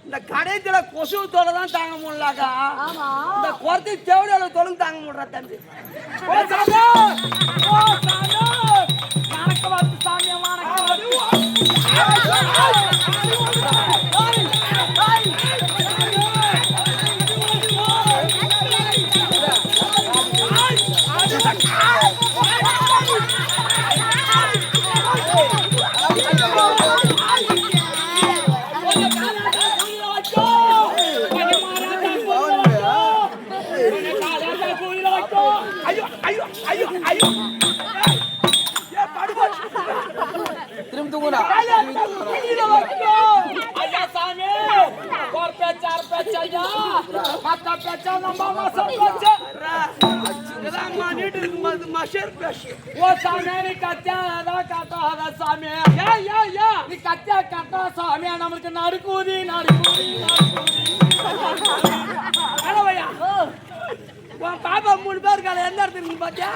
இந்த கடைசியில கொசு தொலை தான் தாங்க முடியலாக்கா. இந்த குறைச்சி செவடியோட தொழுங்க தாங்க முடியற தம்பி. வணக்கம் வந்து சாமியா நமக்கு நடுக்கூதி பாப்பா 3 பேர் கால எந்த இடத்துக்கு பாத்தியா?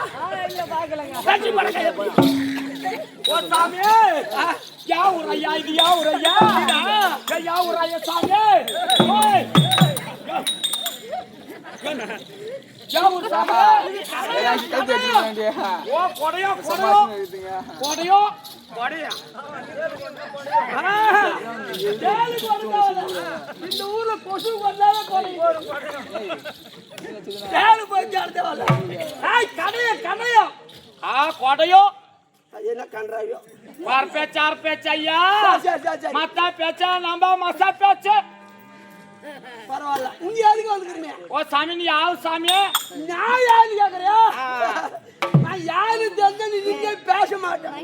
ஓ சாமி யா ஊரையா இது யா ஊரையா யா ஊரையா சாமி ஓய் யா ஊர் சாமி ஓ கொடையோ கொடையோ இந்த ஊர்ல கொசு வந்தாலே கடையோ கொடையோ என்ன கண்டாயோ பார் பேச்சார் பேச்சையா மத்தா பேச்சா நம்ப மசா பேச்ச பரவாயில்ல நீ எதுக்கு வந்துக்கிறீங்க? ஓ சாமி நீ யாரு சாமி? நான் யாரு கேக்குறியா? நான் யாரு தெரிஞ்ச நீங்க பேச மாட்டேன்.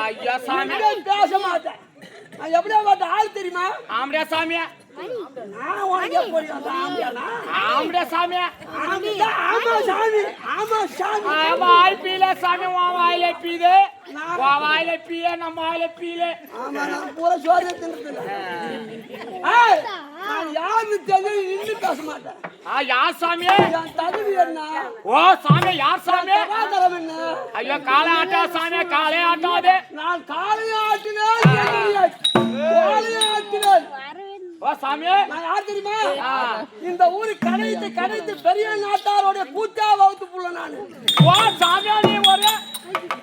ஐயா சாமி பேச மாட்டேன். நான் எப்படியா பார்த்த ஆள் தெரியுமா? ஆம்படியா சாமி நான் உனக்கு புரியும் ஆம்படியானா? ஆம்படியா சாமி ஆமா சாமி ஆமா சாமி ஆமா ஆள் பீல சாமி வாயில பீதே வாயில பீயே நம்ம வாயில பீலே ஆமா நான் பூரா சோறு தின்னுறதில்ல. ஏய் நான் யாரு தெரிஞ்சு நின்னு பேச மாட்டேன். யார் சாமி? நான் தகுதி என்ன? ஓ சாமி யார் சாமி? காதரம் என்ன? ஐயோ காளை ஆட்டா சாமி காளை ஆட்டாதே. நான் காளை ஆட்டினேன் காளை ஆட்டினேன். ஓ சாமி நான் யார் தெரியுமா? இந்த ஊரு கடைத்து பெரிய நாட்டாரோட கூத்தா வகுத்து புள்ள நானு. ஓ சாமியா நீ ஒரு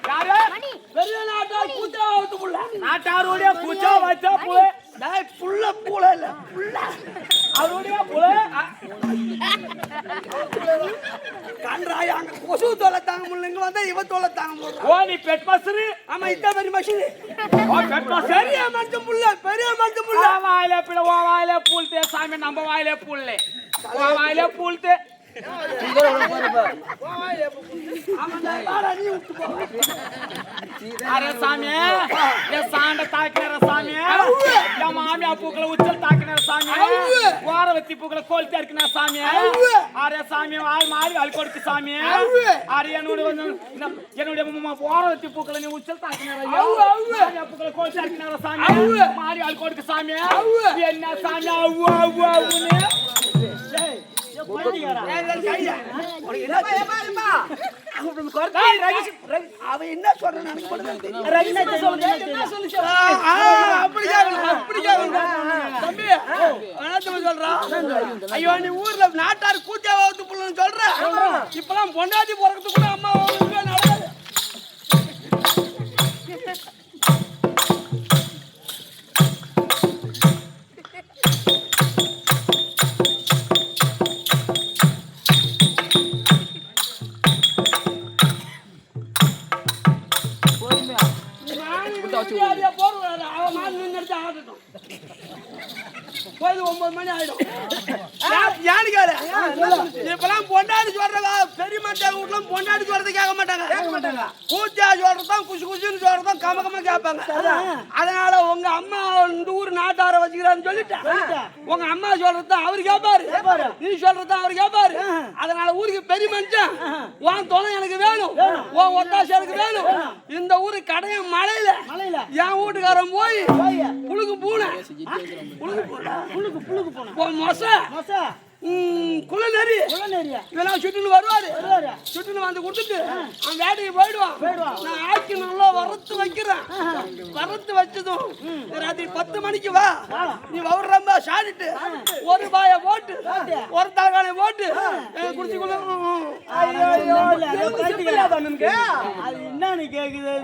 யாரு பெரிய நாட்டார் கூத்தா வகுத்து புள்ள. நாட்டாரோட கூச்சா வச்சா புள்ள. டேய் புள்ள புள்ள இல்ல புள்ள. அவருடைய புள்ள கன்றாய் அங்க கொசு தொலை தாங்க முடியல. இங்க வந்தா இவ தொலை தாங்க முடியல. ஓ நீ பெட் மாஸ்டர். ஆமா இத பெரிய மனுஷன். ஓ பெட் மாஸ்டர் பெரிய மனுஷன் புள்ள. வாயில பிட ஓ வாயில பூல்தே சாமி நம்ம வாயில பூல்லே. ஓ வாயில பூல்தே. அரே சாமி ஏ சாண்ட தாக்கிற சாமி ஏ மாமியா பூக்கள உச்சல் தாக்கிற சாமி வாரவத்தி பூக்கள கோல்தி அர்க்கின சாமி அரே சாமி வாய் மாறி அல்கொடுக்கு சாமி அரே என்னுடைய வாரவத்தி பூக்கள நீ உச்சல் தாக்கின ஐயோ மாமியா பூக்கள கோல்தி அர்க்கின சாமி மாறி அல்கொடுக்கு சாமி என்ன சாமி அவ்வு அவ்வு அவ்வுனே டேய் அவ என்ன சொல்றான்னு ஐயோ நீ ஊர்ல நாட்டார் கூட்டியாவது புள்ளன்னு சொல்ற. இப்பெல்லாம் பொண்டாட்டி போறதுக்கு கூட அம்மா நடக்குது. போய் 9 மணி ஆயிடும். இப்பெல்லாம் பொண்டாடி சொல்றதா பெரிய மனுஷன் வீட்டுல பொண்டாடி சொல்றது கேட்க மாட்டாங்க. கூச்சா சொல்றதும் குசு குசுன்னு சொல்றதும் கம கேட்பாங்க. அதனால உங்க அம்மா இந்த ஊர் நாட்டார வச்சுக்கிறான்னு சொல்லிட்டேன். உங்க அம்மா சொல்றதும் அவரு கேட்பாரு, நீ சொல்றதும் அவரு கேட்பாரு. அதனால ஊருக்கு பெரிய மனுஷன் உன் துணை எனக்கு வேணும், உன் ஒத்தாசை எனக்கு வேணும். இந்த ஊரு கடைய மழையில என் வீட்டுக்காரன் போய் புழுக்கு பூனை குளநெறி இதெல்லாம் சுட்டுன்னு வருவாரு. சுட்டுன்னு வந்து கொடுத்துட்டு அவன் வேட்டைக்கு போயிடுவான். நான் ஆக்கி நல்லா வறுத்து வைக்கிறேன். வறுத்து வச்சதும் ராத்திரி 10 மணிக்கு வா, நீ வவுறம்பா சாடிட்டு ஒரு பாய போட்டு ஒரு தலைகாணை போட்டு குடிச்சுக்குள்ள என்னன்னு கேக்குது.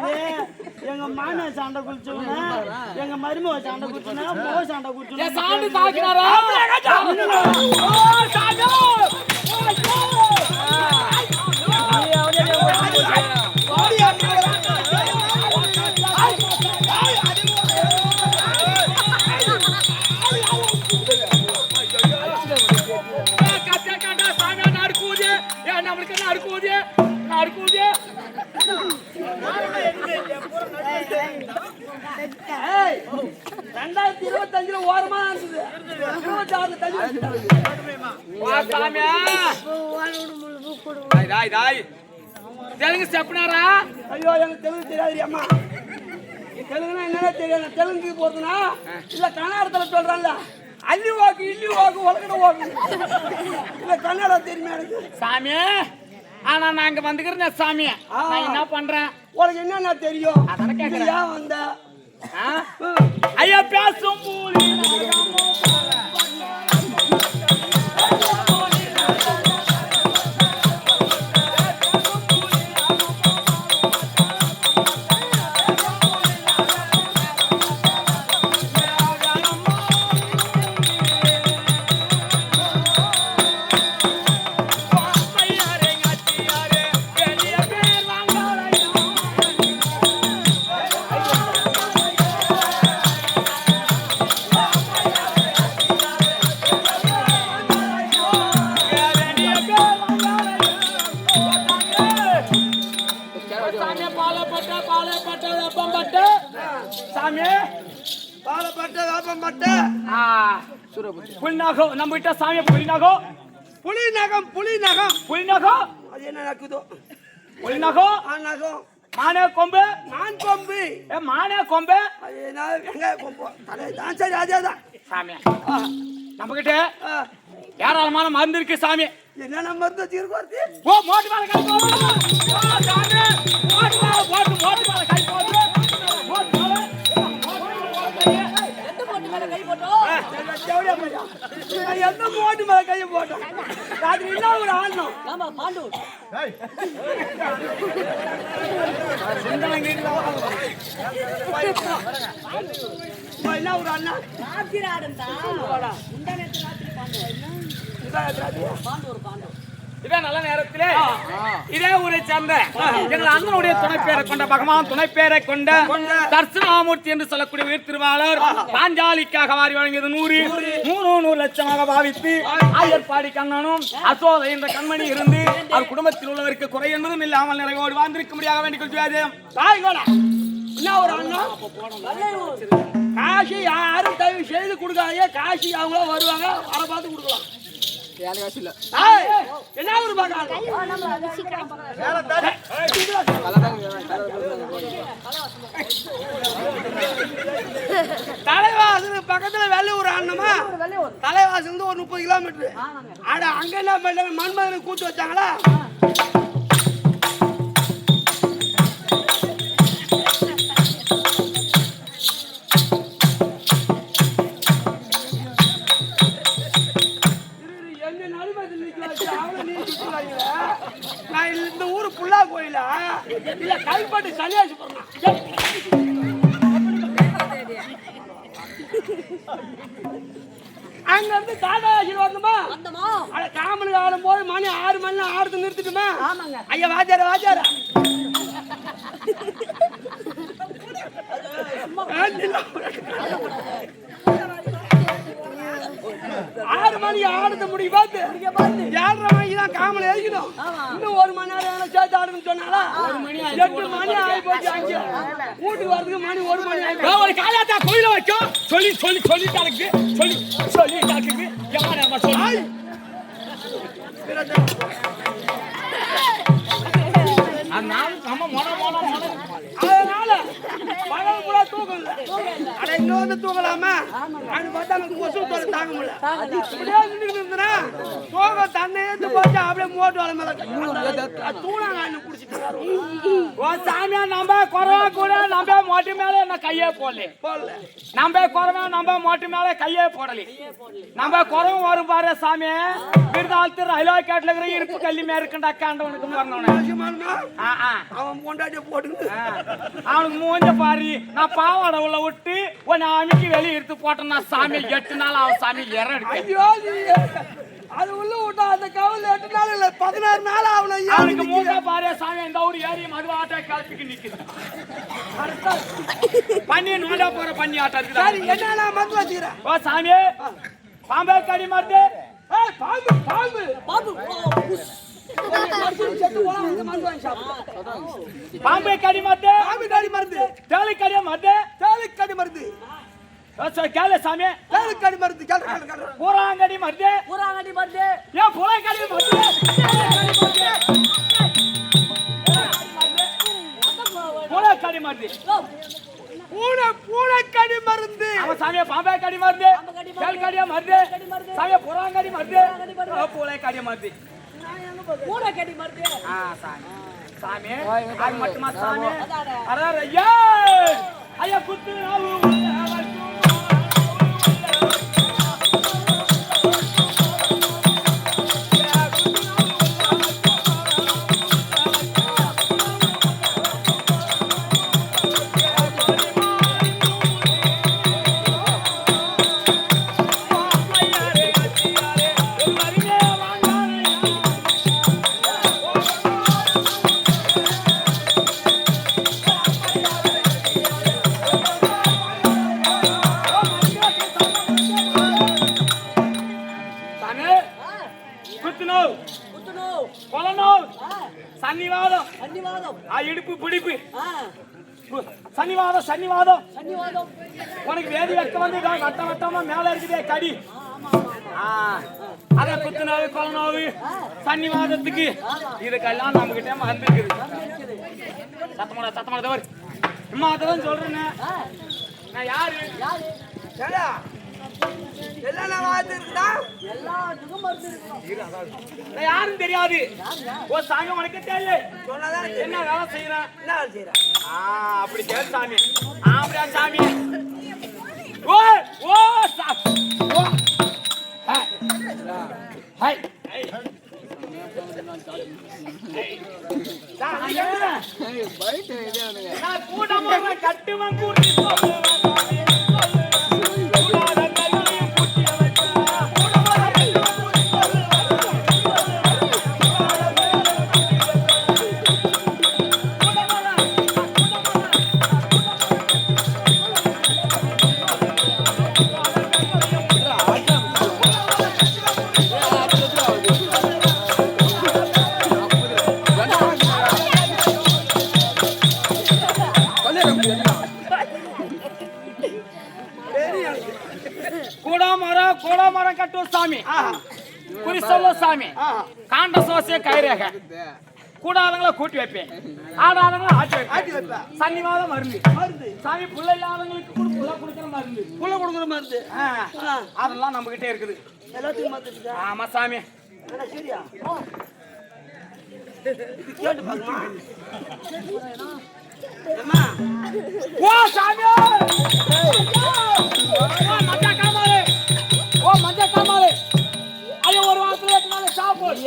எங்க மானா சண்டை குடிச்சவனா, எங்க மருமக சண்டை குடிச்சனா, மோ சண்டை குடிச்சனா சாண்டு தாக்கினாரா நடக்குது. 2025 ஓரமா இருந்தது. 26 தள்ளி தெலுங்கு செப்பனாரா? ஐயோ எனக்கு தெலுங்கு தெரியாது அம்மா. தெலுங்குனா என்னன்னா தெரியாது. தெலுங்கு போறதுனா இல்ல கன்னடத்துல சொல்றான்ல, அள்ளி வாக்கு இல்லி வாக்கு உலகட வாக்கு இல்ல கன்னடம் தெரியுமா எனக்கு சாமி? ஆனா நான் இங்க வந்துக்கிறேன் சாமி. நான் என்ன பண்றேன் உனக்கு என்னன்னா தெரியும்? அதான கேக்குறேன். ஏன் வந்த ஐயா பேசும் பூலி புலிநாகம் நம்ம கிட்ட சாமி. புலிநாகம் அது என்ன நடக்குதோ? புலிநாகம் மானே கொம்பு மானே கொம்பு அது என்ன வெங்காய கொம்பு அதான் சரி அதேதான் சாமி. நம்ம கிட்ட ஏராளமான மருந்து இருக்கு சாமி. என்னென்ன மருந்து வச்சிருக்கோம்? ஓ மோட்டு மேல கை போடு சாமி. மோட்டு மேல கை போடு. எந்த மோட்டு மேல கை போட்டு தேவடியா போயிட்டா. நான் எந்த மோட்டு மேல கையை போட்டேன் ராத்திரி என்ன ஒரு ஆடணும் என்ன ஒரு அண்ணா இதே நல்ல நேரத்திலே இதே ஊரை சேர்ந்த எங்கள் அண்ணனுடைய துணைப்பேரை கொண்ட பகவான் துணைப்பேரை கொண்ட தர்சனாமூர்த்தி என்று சொல்லக்கூடிய உயிர் திருவாளர் பாஞ்சாலிக்காக வாரி வழங்கியது 100 லட்சமாக பாவித்து ஆயர்பாடி கண்ணனும் அசோதை என்ற கண்மணி இருந்து அவர் குடும்பத்தில் உள்ளவருக்கு குறை என்பதும் இல்லாமல் நிறைவோடு வாழ்ந்திருக்க முடியாத வேண்டிக் கொள்வது என்ன ஒரு அண்ணா காசு யாரும் தயவு செய்து கொடுக்காதே காசு அவங்கள வருவாங்க வர பார்த்து கொடுக்கலாம் என்ன ஒரு தலைவாசல் பக்கத்துல வெள்ளூர் ஆடணுமா தலைவாசல் இருந்து ஒரு 30 கிலோமீட்டர் ஆட அங்க என்ன பண்ண மண்மதனை கூட்டு வச்சாங்களா நான் இந்த ஊரு புல்லா கோயிலா இல்ல கைப்பட்டு சன்னியாசி அங்க இருந்து காட்டாசி வரணுமா காமனுக்கு ஆடும் போது மணி 6 மணி ஆடுறது நிறுத்திட்டுமா ஐயா வாஜார 6 மணி ஆடுறது முடிய பார்த்து 7:30 மணிக்கு தான் காமன் எழுதிக்கணும் இன்னும் 1 மணி நேரம் சேர்த்து ஆடுன்னு சொன்னாலா 8 மணி ஆகி போச்சு அங்க வீட்டுக்கு வரதுக்கு மணி 1 மணி ஆகி ஒரு காலாத்தா கோயில வைக்கும் சொல்லி தனக்கு சொல்லி தனக்கு எம்மா சொல்லி அதனால பகல் கூட தூக்கம் இல்லை அட இன்னொரு தூங்கலாமா அப்படின்னு பார்த்தா எனக்கு கொசு தொலை தாங்க முடியல இப்படியே நின்றுட்டு இருந்தேன்னா தூக்கம் தன்னை ஏற்று போச்சு அப்படியே மோட்டு வர மேல தூணாங்க என்ன குடிச்சிட்டு சாமியா நம்ம குறவா கூட நம்ம மோட்டு மேல என்ன கையே போடல நம்ம குறவா நம்ம மோட்டு மேல கையே போடல நம்ம குறவும் வரும் பாரு சாமி விருதாளத்து ரயில்வே கேட்ல இருக்கிற இருப்பு கல்லி மேல இருக்குண்டா அக்காண்டவனுக்கு வரணும் அவன் கொண்டாடி போட்டு அவனுக்கு மூஞ்ச பாரு நான் பாவாடை உள்ள விட்டு உன்னை அமைக்கு வெளியே எடுத்து போட்டேன்னா சாமி 8 நாள் அவன் சாமி ஐயோ அது உள்ள விட்டா அந்த கவலை 8 நாள் இல்ல 16 நாள் அவனுக்கு மூஞ்ச பாரு சாமி இந்த ஊர் ஏறி மது ஆட்ட கலப்பிக்கு நிக்குது பண்ணி நோண்டா போற பண்ணி ஆட்டா இருக்கு சரி என்ன மந்து வச்சுக்கிறேன் ஓ சாமி பாம்பே கடி மாட்டு பாம்பு பாம்பே கடி மாட்டு மருந்து தேலி கடி மருந்து கேளு சாமி கடி மருந்து பூராங்கடி மருந்து ஏன் பூராங்கடி மருந்து பூராக்கடி மருந்து பூனைக்கடி மருந்து அவன் சாமியா பாம்பே கடி மருந்து கேள் கடியா மருந்து சாமியா பூராங்கடி மருந்து பூராக்கடி மருந்து சாமி அது மட்டுமா சாமி அரே ஐயா ஐயா குத்து இடுப்பு பிடிப்பு சன்னிவாதம் உனக்கு வேதி வைக்க வந்து வட்டமா மேல இருக்குதே கடி அத குத்துனாவு கொலனாவு சன்னிவாதத்துக்கு இதுக்கெல்லாம் நம்ம கிட்ட வந்துருக்குது சத்தமாட தவறு அம்மா அதான் சொல்றேன்னு நான் யாரு யாரும் தெரியாது ஓ சாமி உனக்கு தெரியும் என்ன வேலை செய்யறேன் அப்படி கேள் சாமி அப்படியா சாமி ஓ ஓ ஓ ஹை நான் கூடமா கட்டுவன் கூட்டி கூடமரம் கட்டுவோம் சாமி குறி சொல்ல சாமி காண்ட சோசிய கைரேக கூடாதங்களை கூட்டி வைப்பேன் ஆடாதங்களை ஆட்டி வைப்பேன் சன்னிவாதம் மருந்து சாமி புள்ள இல்லாதவங்களுக்கு புள்ள கொடுக்குற மருந்து அதெல்லாம் நம்ம கிட்டே இருக்குது எல்லாத்தையும் ஆமா சாமி சரியா கேட்டு பாருமா ஓ சாமி மஞ்சா காமாலே ஓ மஞ்சா காமாலே ஐயோ ஒரு வாரத்துல 8 நாள் சாப்பிடு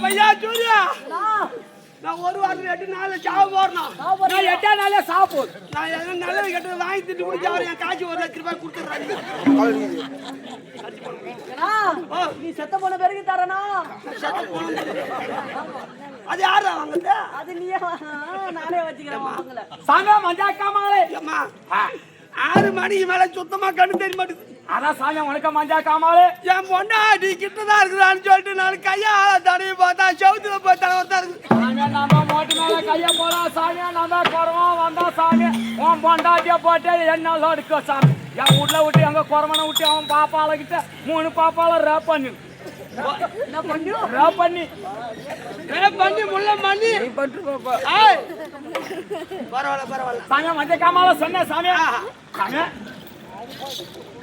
பையா சூர்யா நான் ஒரு வாரத்துல 8 நாள் சாவ போறேன் நான் 8 நாளே சாப்பிடு நான் எல்லாம் நல்லது கெட்டது வாங்கி திட்டு குடிச்சு அவர் என் காட்சி 1 லட்சம் ரூபாய் கொடுத்துறாங்க நீ செத்த போன பிறகு தரனா அது யாரா வாங்குது அது நீயே நானே வச்சுக்கிறேன் சாங்க மஞ்சா காமாலே அம்மா 6 மணிக்கு மேல சுத்தமா கண்ணு தெரிய மாட்டேங்குது அதான் சாமி உனக்கு மஞ்சா காமாலே என் பொண்டாடி கிட்டதான் இருக்குதான்னு சொல்லிட்டு நான் கையால தடவி பார்த்தா செவுத்துல போய் தலைவர்தான் இருக்கு சாமியா நாம மோட்டு மேல கைய போறா சாமியா நாம குறவன் வந்தா சாமி உன் பொண்டாட்டிய போட்டு என்ன லோடுக்கோ சாமி என் வீட்டுல விட்டு எங்க குறவனை விட்டு அவன் பாப்பால கிட்ட 3 பாப்பால ரேப் பண்ணி ரேப் பண்ணி முள்ள பண்ணி பரவாயில்ல சாமியா மஞ்சா காமால சொன்ன சாமியா சாமியா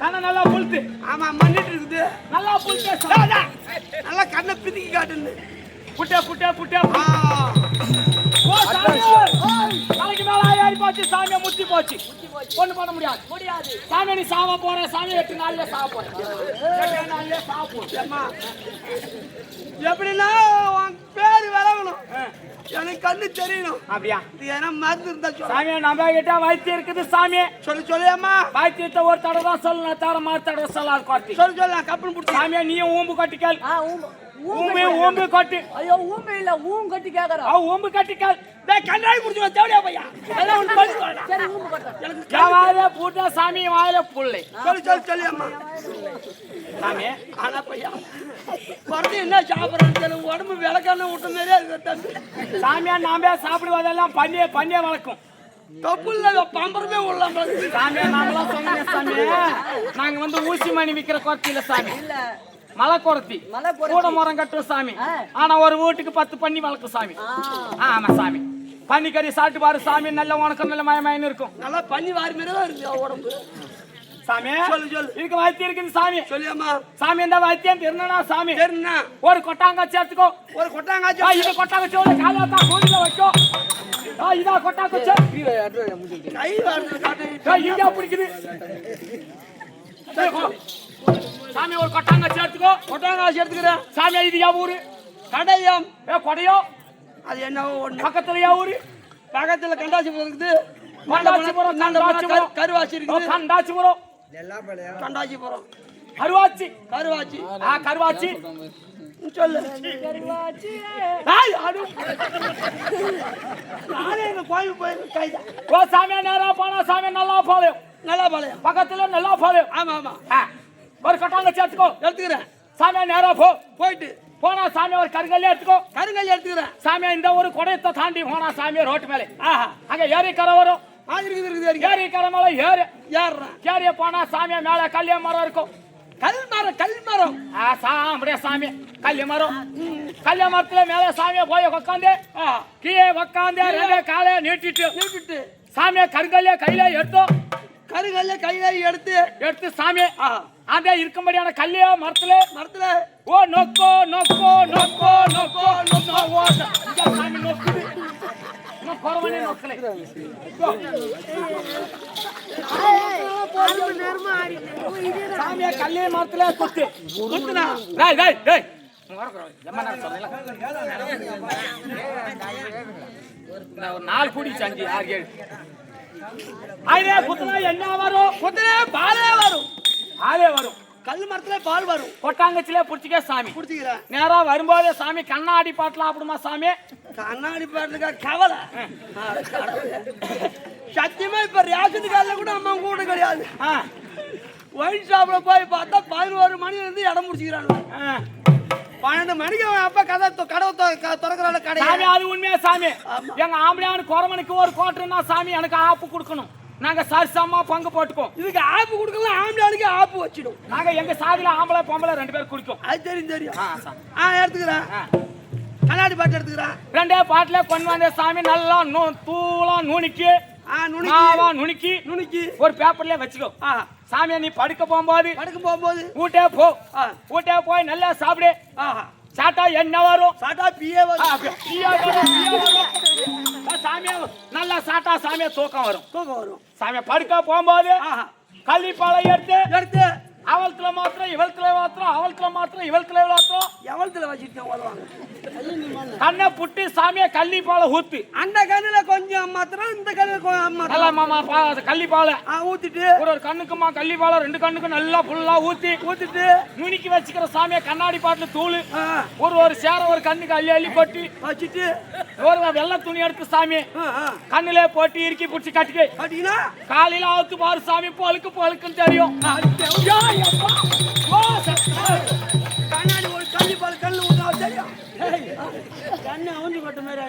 கண்ணை நல்லா புழுத்து ஆமா மண்ணிட்டு இருக்குது நல்லா புழுத்து நல்லா கண்ணை பிதுக்கி காட்டுன்னு புட்டே ஓ சாமி நாளைக்கு மேல ஆயி போச்சு சாமியை முத்தி போச்சு ஒண்ணு பண்ண முடியாது சாமி நீ சாவ போற சாமி 8 நாள்ல சாவ போற 8 நாள்ல சாப்பிடு அம்மா எப்படின்னா உன் பேரு விளங்கணும் எனக்கு கண்ணு தெரியணும் அப்படியா இது ஏன்னா மருந்து இருந்தா சொல்லு சாமி நம்ம கிட்ட வைத்தியம் இருக்குது சாமி சொல்லு அம்மா வைத்தியத்தை ஒரு தடவை தான் சொல்லணும் தவிர மாறு தடவை சொல்லாது காட்டி சொல்லு நான் கப்பன் பிடிச்சி சாமியா நீயும் ஊம்பு கட்டிக்கல் ஊம்பு கட்டி ஐயோ ஊம்பு இல்ல ஊம் கட்டி கேக்குறா ஊம்பு கட்டிக்கல் கண்ணாடி குடிச்சு தேவையா பையா எல்லாம் ஒன்று பண்ணி சரி ஊம்பு கட்ட எனக்கு வாயில பூட்டா சாமி வாயில புள்ளை சொல்லு அம்மா சாமி ஆனா பையா குறைஞ்சி என்ன சாப்பிட்றேன்னு உடம்பு விளக்கான விட்ட மாதிரியே இருக்கு சாமியா நாம சாப்பிடுவதெல்லாம் பண்ணியே வளர்க்கும் தப்பு இல்ல பம்பரமே உள்ளாம சாமியா நாங்களாம் சொன்னீங்க சாமி நாங்க வந்து ஊசி மணி விக்கிற குறைச்சி இல்ல சாமி மலை குறைச்சி கூட மரம் கட்டுறோம் சாமி ஆனா ஒரு வீட்டுக்கு 10 பண்ணி வளர்க்கும் சாமி ஆமா சாமி பண்ணி கறி சாப்பிட்டு பாரு சாமி நல்ல உனக்கு நல்ல மயமாயின்னு இருக்கும் நல்லா பண்ணி வாரி மாதிரிதான் இருக்கு உடம்பு சாமி சொல்லு இதுக்கு வைத்தியம் இருக்குது சாமி சொல்லியம்மா சாமி இந்த வைத்தியம் தெரினா சாமி தெரினா ஒரு கொட்டாங்காச்சி எடுத்துக்கோ ஒரு கொட்டாங்காச்சி இது கொட்டாங்காச்சி ஒரு காலத்தா கோடில வைக்கோ இதா கொட்டாங்காச்சி கை வார்த்தை காட்டு இங்க பிடிக்குது சாமி ஒரு கொட்டாங்காச்சி எடுத்துக்கோ கொட்டாங்காச்சி எடுத்துக்கிறேன் சாமி இது யா ஊரு கடையம் கொடையோ அது என்ன ஒண்ணு பக்கத்துல யா ஊரு பக்கத்துல கண்டாச்சிபுரம் இருக்குது கண்டாச்சிபுரம் கருவாச்சி இருக்குது கண்டாச்சிபுரம் கண்டாச்சிபுரம் கருவாச்சி கருவாச்சி சொல்லு கருவாச்சி நானே எங்க கோயில் போயிருக்கேன் கைதா ஓ சாமியா நேரா போனா சாமி நல்லா பாளையம் பக்கத்துல நல்லா பாளையம் ஆமா ஒரு கொட்டாங்காச்சி எடுத்துக்கிறேன் சாமியா நேரா போயிட்டு போனா சாமி ஒரு கருங்கல்ல எடுத்துக்கோ கருங்கல் எடுத்துக்கிறேன் சாமியா இந்த ஒரு குடையத்தை தாண்டி போனா சாமியா ரோட்டு மேலே அங்க ஏரி கரை வரும் இருக்குது ஏரி கரை மேல ஏறுறேன் ஏரிய போனா சாமியா மேல கல்யாண மரம் இருக்கும் கல் மரம் அப்படியே சாமி கல்யாண மரத்துல மேல சாமியா போய் உக்காந்து கீழே உக்காந்து 2 காலை நீட்டிட்டு சாமியா கருங்கல்ல கையில கருங்கல்ல கையில எடுத்து சாமி அதே இருக்கும்படியான கல்லையா மரத்துல ஓ நொக்கோ சாமி நொக்குது குறவனே நோக்கலை சாமியா கல்லே மரத்துல குத்துனா டேய் டேய் டேய் ஒரு 4 கூடி சஞ்சி 6 7 குத்துனா என்ன வரும் குத்துனா பாலே வரும் கல்லு மரத்துல பால் வரும் கொட்டாங்கச்சிலே புடிச்சிக்க சாமி புடிச்சிக்கிறேன் நேரா வரும்போது சாமி கண்ணாடி பாட்டுல ஆப்பிடுமா சாமி கண்ணாடி பாட்டுக்கா கவலை சத்தியமா இப்ப ரேஷன் கார்டுல கூட அம்மா கூட கிடையாது ஒயின் ஷாப்ல போய் பார்த்தா 11 மணி இருந்து இடம் முடிச்சுக்கிறாங்க 12 மணிக்கு அப்பா கடை திறக்கிறாள் கடை சாமி அது உண்மையா சாமி எங்க ஆம்பளையான குறவனுக்கு ஒரு கோட்டர்னா சாமி எனக்கு ஆப்பு கொடுக்கணும் நாங்க சரிசமா பங்கு போட்டுக்கோம் இதுக்கு ஆப்பு கொடுக்கலாம் ஆம்பளைக்கு ஆப்பு வச்சிடும் நாங்க எங்க சாதியில ஆம்பளை பொம்பளை 2 பேர் குடிக்கும் அது தெரியும் எடுத்துக்கிறேன் கண்ணாடி பாட்டு எடுத்துக்கிறேன் 2 பாட்டுல கொண்டு வந்த சாமி நல்லா தூளா நுணுக்கி நுணுக்கி ஒரு பேப்பர்ல வச்சுக்கோ சாமியா நீ படுக்க போகும்போது வீட்டே போய் நல்லா சாப்பிடு சாட்டா என்ன வரும் சாட்டா பிஏ வரும் சாமியா நல்லா சாட்டா சாமியா தூக்கம் வரும் சாமியா படுக்க போகும்போது கள்ளிப்பாலை எடுத்து அவளத்துல மாத்திரம் இவளத்துல வச்சுட்டு கண்ணை புட்டு சாமியா கள்ளிப்பாலை ஊத்து அந்த கண்ணுல கொஞ்சம் மாத்திரம் இந்த கண்ணுல கள்ளிப்பாலை ஊத்திட்டு ஒரு கண்ணுக்குமா கள்ளிப்பாலை 2 கண்ணுக்கும் நல்லா ஃபுல்லா ஊத்திட்டு நுணுக்கி வச்சுக்கிற சாமியா கண்ணாடி பாட்டுல தூள் ஒரு சேர ஒரு கண்ணுக்கு அள்ளி போட்டு வச்சுட்டு ஒரு வெள்ளை துணி எடுத்து சாமி கண்ணுல போட்டு இறுக்கி பிடிச்சி கட்டிக்க காலையில அவுத்து பாரு சாமி பழுக்குன்னு தெரியும் கண்ணாடி ஒரு கள்ளிப்பால் கண்ணு ஊத்தா தெரியும்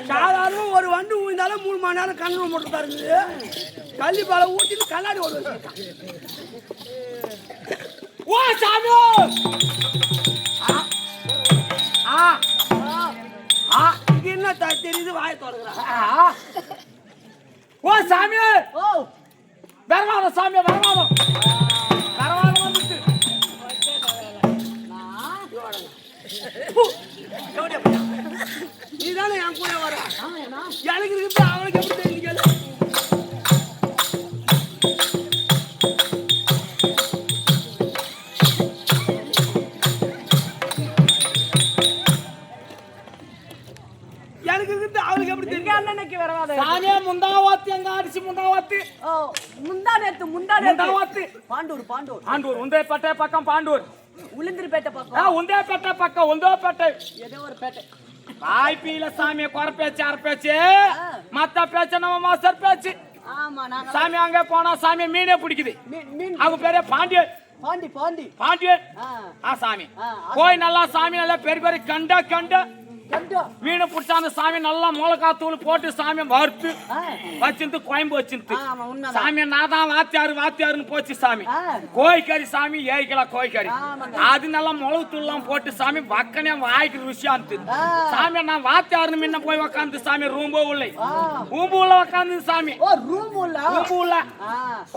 சாதாரண ஒரு வண்டு ஊய்ந்தாலும் 3 மணி நேரம் கண்ணு மட்டும் தான் இருக்குது கள்ளிப்பாலை ஊற்றிட்டு கண்ணாடி ஒரு ஓ சாமி இங்க என்ன தெரியுது வாய தொடங்குறான் ஓ சாமி வரவாதம் சாமி வரவாதம் வந்துட்டு நீதானே என் கூட வர எனக்கு இருக்கு அவனுக்கு எப்படி தெரிஞ்சுக்கல எனக்கு இருக்கு அவனுக்கு எப்படி தெரியும் அண்ணனுக்கு வரவாத சாமியா முந்தாவாத்தி அங்க அடிச்சு முந்தாவாத்தி முந்தாவாத்தி பாண்டூர் உந்தேப்பேட்டை பக்கம் பாண்டூர் உளுந்திரிப்பேட்டை பக்கம் உந்தேப்பேட்டை பக்கம் உந்தோப்பேட்டை ஏதோ ஒரு பேட்டை வாய்ப்பில சாமியை குறை பேச்சு அரை பேச்சு மத்த பேச்சு நம்ம மாஸ்டர் பேச்சு சாமி அங்க போனா சாமி மீனே பிடிக்குது அவங்க பேரே பாண்டியன் சாமி போய் நல்லா சாமி நல்லா பெரிய கண்ட மீனை பிடிச்சா அந்த சாமி நல்லா மிளகாத்தூள் போட்டு சாமி வறுத்து வச்சிருந்து கோயம்பு வச்சிருந்து சாமி நான் தான் வாத்தியாருன்னு போச்சு சாமி கோழிக்கறி சாமி 7 கிலோ கோழிக்கறி அது நல்லா மிளகுத்தூள் எல்லாம் போட்டு சாமி வக்கனே வாய்க்கு ருசியா இருந்துது சாமி நான் வாத்தியாருன்னு முன்ன போய் உக்காந்து சாமி ரூம்பு உள்ள உக்காந்து சாமி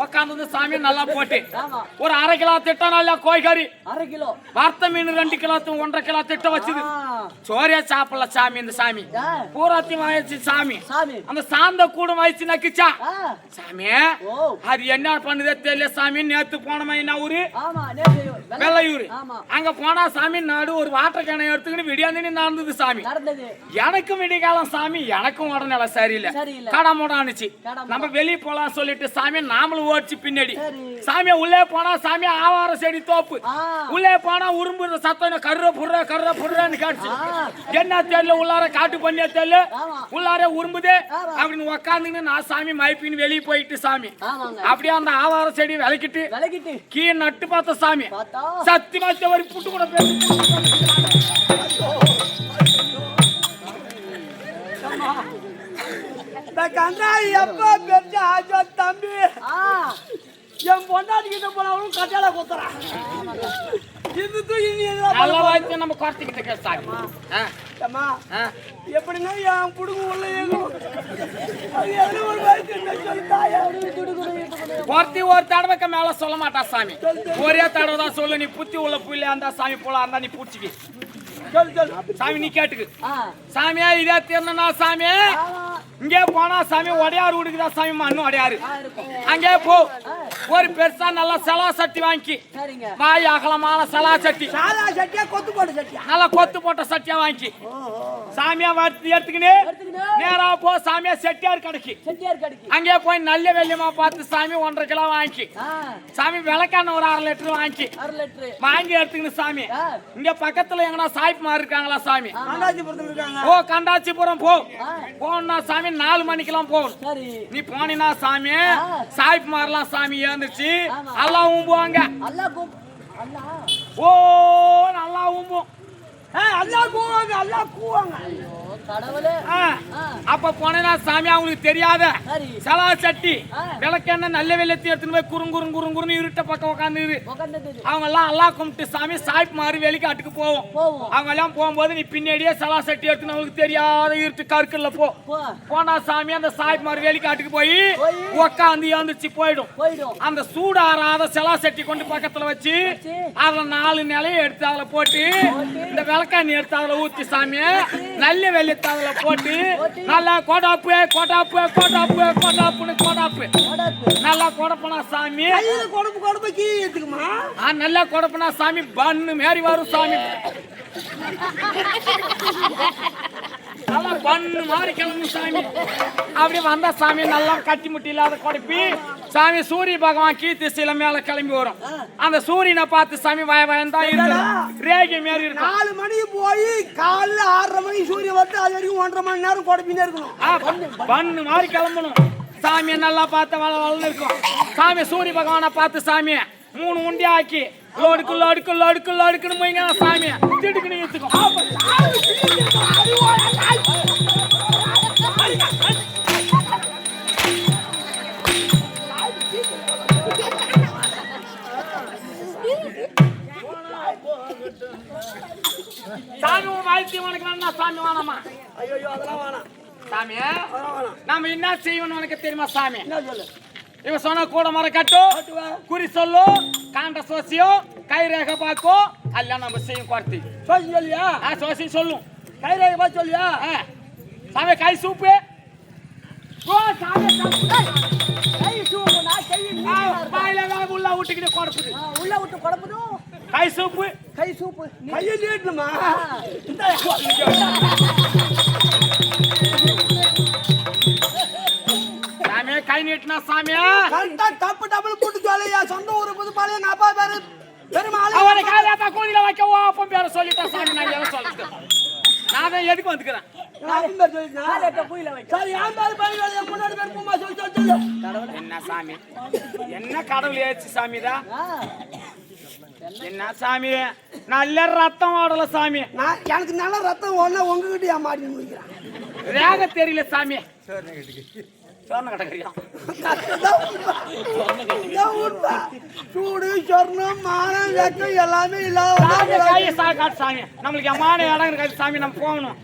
உக்காந்து சாமி நல்லா போட்டு ஒரு 1/2 கிலோ திட்டம் நல்லா கோழிக்கறி வறுத்த மீன் 2 கிலோ 1/2 கிலோ திட்டம் வச்சுது சோரியா சாப்பிடல சாமி இந்த சாமி பூராத்தி வயசு சாமி அந்த சாந்த கூட வயசு நக்கிச்சா சாமி அது என்ன பண்ணுதே தெரியல சாமி நேத்து போனமா என்ன ஊரு வெள்ளையூர் அங்க போனா சாமி நாடு ஒரு வாட்டர் கேனை எடுத்துக்கிட்டு விடியாந்து நடந்தது சாமி எனக்கும் விடிகாலம் சாமி எனக்கும் உடனே சரியில்லை கடமுடானுச்சு நம்ம வெளியே போலாம் சொல்லிட்டு சாமி நாமளும் ஓடிச்சு பின்னாடி சாமி உள்ளே போனா சாமி ஆவார செடி தோப்பு உள்ளே போனா உரும்பு சத்தம் கர்ற புர்றன்னு காட்டுச்சு என்ன தெரியல உள்ளார காட்டு பண்ணியா தெரியல உள்ளார உரும்புதே அப்படின்னு உக்காந்துன்னு நான் சாமி மைப்பின்னு வெளியே போயிட்டு சாமி அப்படியே அந்த ஆவார செடி விளக்கிட்டு கீ நட்டு பார்த்த சாமி சத்தியமா ஒரு புட்டு கூட பேசி எப்ப பெற்ற தம்பி என் பொண்டாட்டி கிட்ட போனவனும் கட்டால குத்துறான் நம்ம கார்த்திகிட்ட கேட்டாங்க எப்படின்னா என் புடுங்க உள்ள ஒரு தடவைக்கு மேல சொல்ல மாட்டா சாமி ஒரே தடவை தான் சொல்லு நீ புத்தி உள்ள புள்ள அந்த சாமி போல அந்த நீ புடிச்சிக்க சாமி நீ கேட்டுக்கு சாமியா இதே தீர்னா சாமி இங்கே போனா சாமி உடையாறு உடுக்குதா சாமி மண்ணு உடையாரு அங்கே போ ஒரு பெருசா நல்லா செலா சட்டி வாங்கி வாய் அகலமான செலா சட்டி கொத்து போட்ட சட்டியா நல்லா கொத்து போட்ட சட்டியா வாங்கி சாமியா வாட்டி எடுத்துக்கினே நேரா போ சாமியா செட்டியார் கடைக்கு அங்கே போய் நல்ல வெள்ளியமா பார்த்து சாமி 1.5 கிலோ வாங்கி சாமி விளக்கான ஒரு 1/2 லிட்டர் வாங்கி எடுத்துக்கணும் சாமி இங்க பக்கத்துல எங்கனா சாய்ப்பு இருக்காங்களா சாமி ஓ கண்டாச்சிபுரம் போனா சாமி 4 மணிக்கெல்லாம் போகணும் நீ போனா சாமி சாய்ப்பு மாறலாம் சாமி ஏந்துச்சு அல்லா ஊம்புவாங்க ஓ நல்லா ஊம்பும் அப்ப போனா சாமி அவங்களுக்கு தெரியாத சலா சட்டி விளக்கெண்ண நல்ல வெள்ளத்தை எடுத்துன்னு போய் குறுங்குறுன்னு இருட்ட பக்கம் உட்காந்து அவங்க எல்லாம் அல்லா கும்பிட்டு சாமி சாய்ப்பு மாறி வெளிக்காட்டுக்கு போவோம் அவங்க எல்லாம் போகும்போது நீ பின்னாடியே சலா சட்டி எடுத்துன்னு அவங்களுக்கு தெரியாத இருட்டு கற்கல்ல போனா சாமி அந்த சாய்ப்பு மாறி வெளிக்காட்டுக்கு போய் உக்காந்து ஏந்துச்சு போயிடும் அந்த சூடு ஆறாத சலா சட்டி கொண்டு பக்கத்துல வச்சு அதுல 4 நிலையை எடுத்து அதுல போட்டு இந்த விளக்காண்ணி எடுத்து அதுல ஊத்தி சாமி நல்ல வெள்ளத்தை அதுல போட்டு நல்லா கொடாப்பு நல்லா கொடப்பனா சாமி நல்லா கொடப்பனா சாமி பண்ணு மாரி வரும் சாமி நல்லா பண்ணு மாறி கிளம்பும் சாமி அப்படி வந்த சாமி நல்லா கட்டி முட்டி இல்லாத கொடப்பி சாமி சூரிய பகவான் கீர்த்தி சில மேல கிளம்பி வரும் அந்த சூரியனை பார்த்து சாமி வயந்தா இருக்கு ரேகை மாரி இருக்கு 4 மணிக்கு போய் காலைல 6:30 மணிக்கு சூரியன் வந்து அது வரைக்கும் 1.5 மணி நேரம் கொடப்பினே இருக்கணும் பண்ணு மாறி கிளம்பணும் சாமியை நல்லா பார்த்து வளர்ந்து இருக்கும் சாமி சூரிய பகவானை பார்த்து சாமி 3 உண்டி ஆக்கி லோடுக்குன்னு போய்ங்க சாமி திடுக்குன்னு எடுத்துக்கும் சாமி வாழ்த்தி உனக்கு வேணா சாமி வேணாமா ஐயோ அதெல்லாம் வேணாம் சாமி நாம என்ன செய்வோம் உனக்கு தெரியுமா சாமி இவ சொன்ன கூட மரம் கட்டோ குறி சொல்லோ காண்ட சோசியோ கை ரேகை பாக்கோ அல்ல நம்ம செய்யும் குறத்தி சோசி சொல்லியா சோசி சொல்லும் கை ரேகை பார்த்து சொல்லியா சாமி கை சூப்பு உள்ள விட்டுக்கிட்டு கொடுப்புது உள்ள விட்டு கொடுப்பதும் கை சூப்பு கையை நீட்டணுமா சாமியா கை நீட்டினா சாமியா தப்பு டபுள் போட்டு சொல்லியா சொந்த ஊரு புது பாளைய எங்க அப்பா பேரு பெருமாள் அவனை காலையாத்தா கோயில வைக்க அப்பம் பேர சொல்லிட்டா சாமி நான் எதை சொல்லிட்டு நான் தான் எதுக்கு வந்துக்கிறேன் என்ன சாமி என்ன கடவுள் ஏச்சு சாமிதான் என்ன சாமி நல்ல ரத்தம் ஓடல சாமி எனக்கு நல்ல ரத்தம் ஓடல உங்ககிட்ட மாடி முடிக்கிறேன் ரேக தெரியல சாமி சொன்ன கிடக்குறியா சூடு சொர்ணம் மானம் வெக்கம் எல்லாமே இல்லாத கையை காட்டு சாமி நம்மளுக்கு எம்மான இடம் இருக்காது சாமி நம்ம போகணும்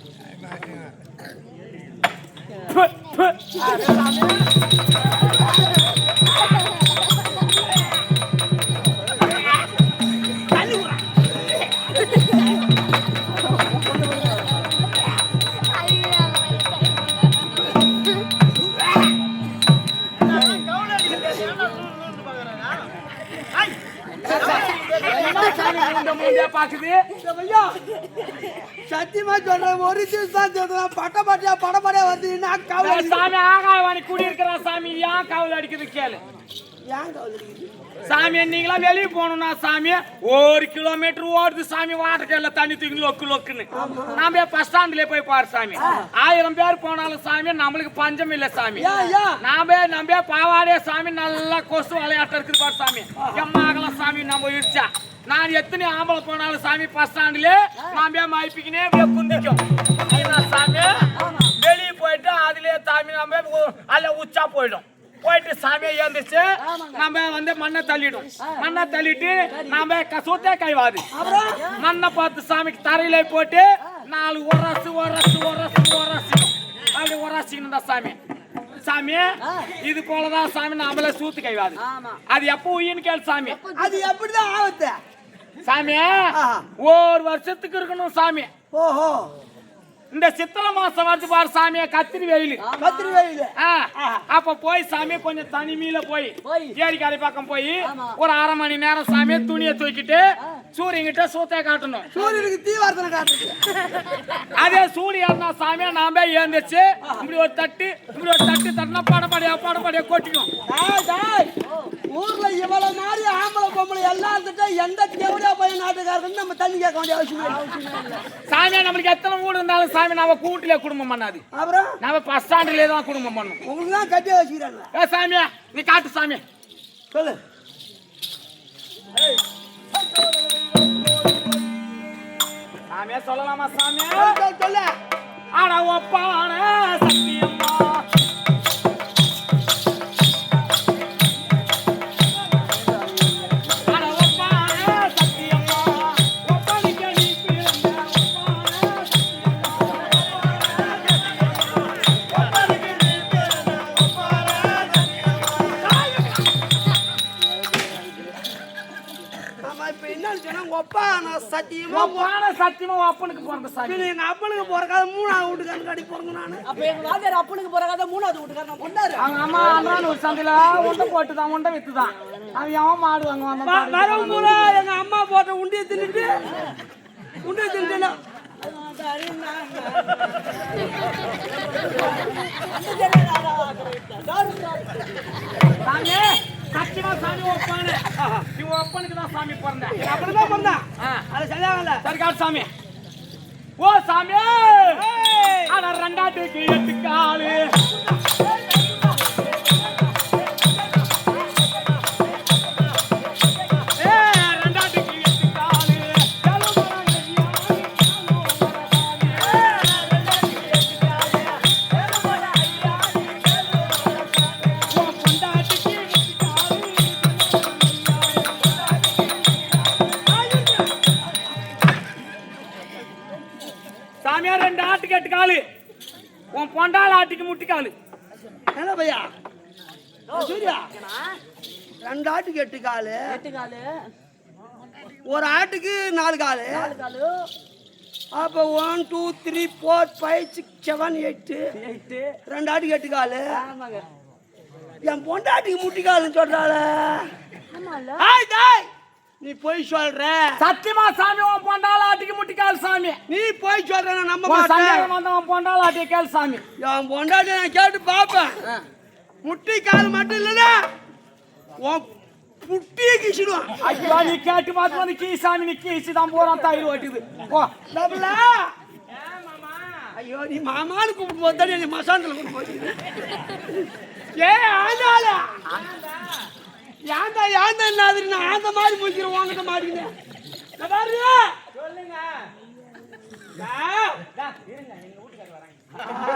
சத்தியமா சொல்றேன் ஒரு திவசம் படப்படியா வந்து சாமி ஆகாயவாணி குடியிருக்கிற சாமி ஏன் காவல் அடிக்குது கேளு சாமி நீங்களா வெளியே போகணும்னா சாமி 1 கிலோமீட்டர் ஓடுது சாமி வாட்டர்ல தண்ணி தூக்கி லொக்குன்னு நாம பஸ் ஸ்டாண்ட்லயே போய் பாரு சாமி 1000 பேர் போனாலும் சாமி நம்மளுக்கு பஞ்சம் இல்ல சாமி நம்ம பாவாடே சாமி நல்லா கொசு விளையாட்டம் இருக்குது பாரு சாமி எம்மாகலாம் சாமி நம்ம இடிச்சா நான் எத்தனை ஆம்பளை போனாலும் சாமி பஸ் ஸ்டாண்ட்ல நாம மாய்ப்பிக்கினே குந்திக்கும் சாமி வெளியே போயிட்டு அதுலயே சாமி நம்ம அல்ல உச்சா போயிட்டு சாமியை ஏந்துச்சு நம்ம வந்து மண்ணை தள்ளிடும் மண்ணை தள்ளிட்டு நாம கசூத்தே கைவாது மண்ணை பார்த்து சாமிக்கு தரையில போட்டு 4 உரசு அப்படி உரசிக்கணும் சாமி சாமி இது போலதான் சாமி நம்மள சூத்து கைவாது அது எப்ப உயின்னு கேளு சாமி அது எப்படிதான் ஆகுது சாமி 1 வருஷத்துக்கு இருக்கணும் சாமி ஓஹோ இந்த சித்திரை மாசம் வந்து பாரு சாமியா கத்திரி வெயில் அப்ப போய் சாமி கொஞ்சம் தனிமையில போய் ஏரிக்காரி பக்கம் போய் ஒரு 1/2 மணி நேரம் சாமியை துணியை தூக்கிட்டு சூரியன் கிட்ட சூத்தைய காட்டணும். சூரியனுக்கு தீவார்த்தனை காட்டுறது. அதே சூரியன் இருந்தா சாமியா நாம ஏந்திரிச்சு இப்படி ஒரு தட்டு தட்டினா படப்படியா கொட்டிக்கும். ஊர்ல இவ்வளவு மாதிரி ஆம்பளை பொம்பளை எல்லாத்துக்கும் எந்த தேவடியா பையன் நாட்டுக்காரன்னு நம்ம தண்ணி கேட்க வேண்டிய அவசியம் இல்லை. சாமியா நம்மளுக்கு எத்தனை வீடு இருந்தாலும் சாமி நாம கூட்டிலே குடும்பம் பண்ணாது. அப்புறம் நாம பஸ் ஸ்டாண்ட்லயே தான் குடும்பம் பண்ணும். உங்களுக்கு தான் கட்டியா வச்சுக்கிறாங்க. சாமியா நீ காட்டு சாமி சொல்லு. சாமியா சொல்லலாமா சாமியா? சொல்லு. ஆனா ஒப்பான சத்தியம்மா சத்தியமா அப்பனுக்கு பிறந்த சாமி. எங்க அப்பனுக்கு பிறக்காத 3வது வீட்டுக்காரன் கடி பிறந்த நானு. அப்ப எங்க வாத்தியார் அப்பனுக்கு பிறக்காத 3வது வீட்டுக்காரன் பொண்ணாரு. அவங்க அம்மா அண்ணன் ஒரு சந்தையில உண்டை போட்டுதான் உண்டை வித்துதான். அவன் எவன் மாடு வாங்க வந்தான். வரவும் பூரா எங்க அம்மா போட்ட உண்டியை தின்னுட்டு சாமி சத்தியமா சாமி ஒப்பானு இவ ஒப்பனுக்கு தான் சாமி பிறந்த. அப்படிதான் பிறந்தா அது சரியாகல. சரி காட்டு சாமி. ஓ சாமி ஆனா 2ஆட்டுக்கு 8 காலு சாமியா 2 ஆட்டுக்கு 8 காலு உன் பொண்டாள் ஆட்டுக்கு முட்டிக்காலு. என்ன பையா சூர்யா 2 ஆட்டுக்கு 8 காலு ஒரு ஆட்டுக்கு 4 காலு அப்ப 1 2 3 4 5 6 7 8 2 ஆட்டுக்கு 8 காலு. என் பொண்டாட்டிக்கு முட்டிக்காலுன்னு சொல்றாள. நீ போய் சொல்ற. சத்தியமா சாமி உன் பொண்டாள் ஆட்டுக்கு முட்டிக்கால் சாமி. நீ போய் சொல்ற நம்ம சந்தேகம் வந்தா உன் பொண்டாள் ஆட்டுக்கு கேள் சாமி. என் பொண்டாட்டி நான் கேட்டு பாப்பேன். முட்டிக்கால் மட்டும் இல்லைன்னா உன் புட்டியை கீசிடுவான். ஐயோ நீ கேட்டு பார்த்து வந்து கீ சாமி நீ கீசி தான் போறான் தயிர் ஓட்டுது. போ டபுளா ஐயோ நீ மாமான்னு கூப்பிட்டு போதா நீ மசாண்டில் கூப்பிட்டு போச்சு. ஆண்டாள ஏன்டா நான் அந்த மாதிரி முடிக்கிறேன் வாங்கிட்ட மாட்டேங்க.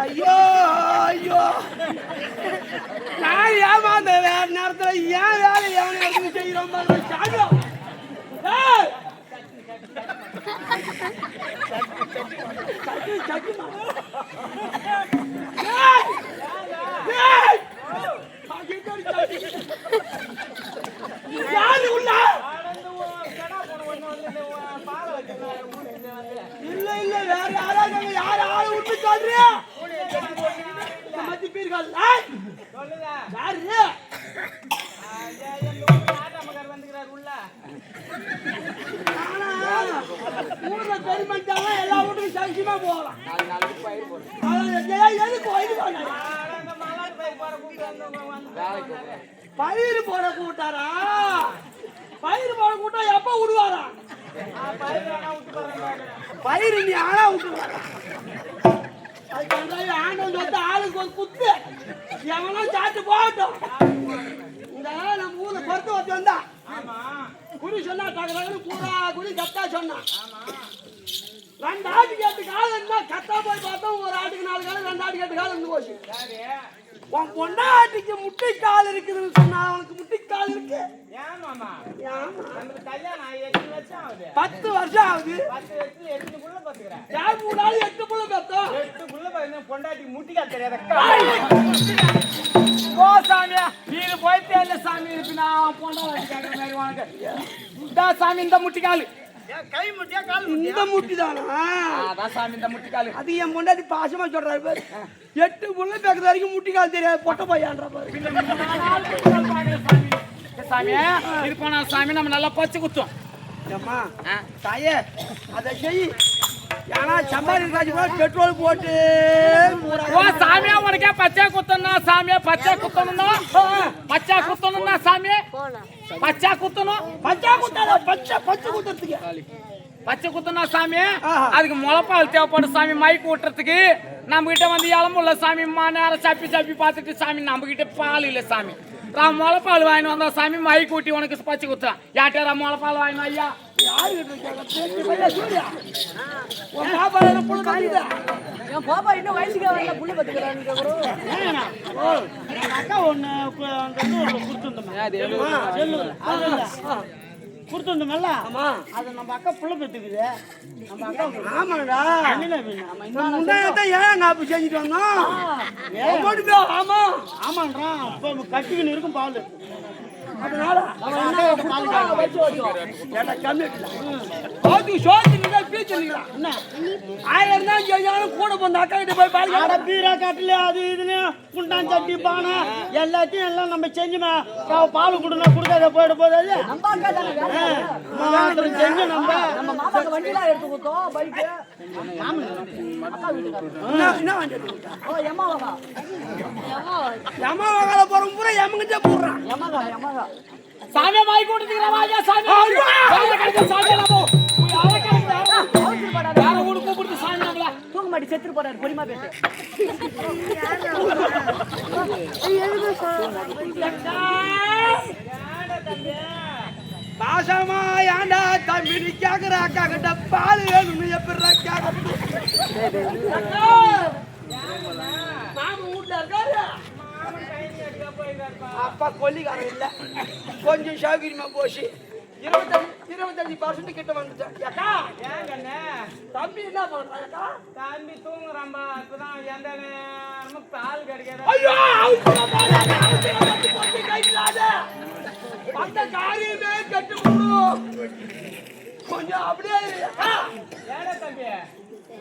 ஐயோ நான் ஏமாந்த வேற நேரத்துல ஏன் வேலை எவனை செய்யறோம். இல்ல இல்ல வேற யாராவது யார் ஆளை விட்டு சொல்றியா மத்தி பீர்கள் யாரு ஊர்ல பெருமட்டாலும் எல்லா வீட்டுக்கும் சகிச்சுமா போகலாம். பயிர் போட கூட்டாரா? பயிர் போட கூட்டா எப்ப விடுவாரா? பயிர் நீ ஆனா விட்டுவாரா? அது ஆண்டவன் வந்து ஆளுக்கு ஒரு குத்து எவனும் சாட்டு போகட்டும். இந்த நம்ம ஊர்ல பொறுத்து வச்சு வந்தா குறி சொன்னா தகவல் பூரா குறி கத்தா சொன்னா 2 ஆட்டுக்கு 8 காலம் இருந்தா கத்தா போய் பார்த்தோம். ஒரு ஆட்டுக்கு 4 காலம் 2 ஆட்டுக்கு 8 காலம் இருந்து போச்சு. உன் பொண்டாட்டிக்கு முட்டைக்கால் இருக்குதுன்னு சொன்னா அவனுக்கு முட்டைக்கால் இருக்கு. 10 வருஷம் ஆகுது. 8 புள்ள பத்துக்கிறேன். 8 புள்ள பத்தோம். 8 புள்ள பத்து பொண்டாட்டிக்கு முட்டைக்கால் தெரியாத. ஓ சாமியா நீங்க போய் தெரியல சாமி இருக்கு நான் பொண்டாட்டி கேட்கற மாதிரி வாங்க. இந்த சாமி இந்த முட்டிக்கால் கை முட்டியா கால் இந்த முட்டி தானா அதான் சாமி இந்த முட்டி காலு. அது என் பொண்டாட்டி பாசமா சொல்றாரு பாரு 8 புள்ள பேக்கது வரைக்கும் முட்டி கால் தெரியாது பொட்ட பையான்ற பாரு சாமி இது போனா சாமி நம்ம நல்லா பச்சை குத்தும். அம்மா தாயே அதை செய் ஏன்னா சம்பாதி காட்சி கூட பெட்ரோல் போட்டு ஓ சாமியா உனக்கே பச்சை குத்தணும்னா சாமியா பச்சை குத்தணும்னா பச்சை குத்தணும்னா சாமி பச்சை குத்தணும் பச்சை குத்தாத பச்சை குத்துறதுக்கு பச்சை குத்தனா சாமி அதுக்கு முளைப்பால் தேவைப்படும் சாமி மைக்கு ஊட்டுறதுக்கு. நம்ம கிட்ட வந்து இளமுள்ள சாமி நேரம் சப்பி பார்த்துட்டு சாமி நம்ம கிட்ட பால் இல்லை சாமி. நான் முளைப்பால் வாங்கிட்டு வந்தா சாமி மைக்கு ஊட்டி உனக்கு பச்சை குத்துறேன். யார்கிட்ட முளைப்பால் வாங்கினா ஐயா பாப்பா இன்னும் வயசுக்கு வரல புள்ள பத்துக்கிறான்னு அக்கா ஒண்ணு கொடுத்துருந்தோம்ல அது நம்ம அக்கா புள்ள பெற்றுக்குது. நம்ம அக்கா ஆமாடா ஆமான்றான். இப்போ கட்டிக்கின்னு இருக்கும் பால். அதனால கூட போன அக்கா கிட்ட போய் பாருங்க பீரா கட்டில அது இதுன்னு குண்டான் சட்டி பானை எல்லாத்தையும் எல்லாம் நம்ம செஞ்சுமா பால் கொடுனா கொடுக்காத போயிட போதாது செஞ்சு நம்ம மாமாக்கு வண்டிலாம் எடுத்து கொடுத்தோம் பைக்கு என்ன வண்டி எடுத்துக்கிட்டா யமாவா யமாவால போற பூரா யமங்கிட்டே போடுறான் யமாவா சாமியா மைக்கு ஊட்டுறதுக்கு வாயா சாமி சாமி தூங்க மாட்டி செத்துட்டு போறாரு பொறிமா பேசு பாசமா ஏண்டா தம்பி நீ கேக்குற அக்கா கிட்ட பால் வேணும்னு எப்படி கேக்குறது அப்பா கொல்லிக்காரன் இல்ல கொஞ்சம் சௌகரியமா போச்சு 25% கிட்ட வந்துட்டேன் அக்கா தம்பி என்ன பண்றாங்க தம்பி தூங்குறாம்பா இப்பதான் எந்த நேரமும் பால் கிடைக்காது. ஐயோ அந்த காரியமே கெட்டு போடும் கொஞ்சம் அப்படியே ஏடா தம்பி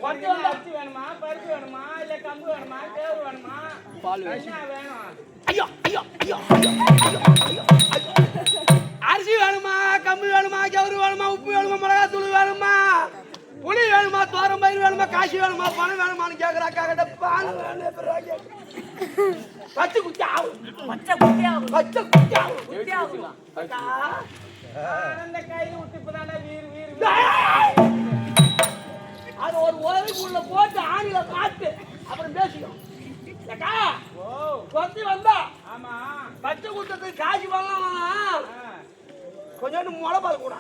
கொஞ்சம் அரிசி வேணுமா பருப்பு வேணுமா இல்ல கம்பு வேணுமா கேவு வேணுமா என்ன வேணும்? ஐயோ ஐயோ ஐயோ அரிசி வேணுமா கம்பு வேணுமா கவுரு வேணுமா உப்பு வேணுமா மிளகாத்தூள் வேணுமா புளி வேணுமா தோரம் பயிர் வேணுமா காசி வேணுமா பணம் வேணுமான்னு கேக்குறாக்கா கிட்ட பால் வேணும் பச்சை குச்சி ஆகும் பச்சை குச்சி ஆகும் அந்த கையில விட்டுப்பதாண்டா வீர் வீர் அது ஒரு உலகுக்குள்ள போட்டு ஆணில காட்டு அப்புறம் பேசிக்கும் அக்கா கொத்தி வந்தா ஆமா பச்சை குத்தத்துக்கு காசு வாங்கலாம் கொஞ்சோண்டு முளைப்பால் கூட